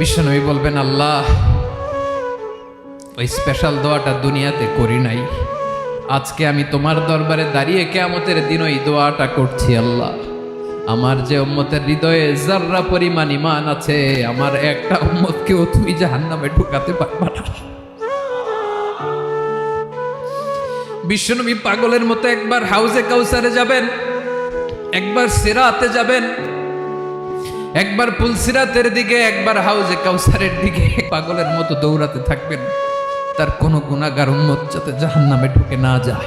বিশ্বনবী বলবেন, আল্লাহ ওই স্পেশাল দোয়াটা দুনিয়াতে করি নাই, আজকে আমি তোমার দরবারে দাঁড়িয়ে কিয়ামতের দিন ওই দোয়াটা করছি। আল্লাহ, আমার যে উম্মতের হৃদয়ে যাররা পরিমাণ ঈমান আছে, আমার একটা উম্মতকেও তুই জাহান্নামে ঢুকাতে পারবা না। বিশ্বনবী পাগলের মতো একবার হাউজে কাউসারে যাবেন, একবার সিরাতে যাবেন, একবার পুলসিরাতের দিকে, একবার হাউজে কাউসারের দিকে পাগলের মতো দৌড়াতে থাকবেন, তার কোনো গুনাহগার উম্মত যাতে জাহান্নামে ঢুকে না যায়।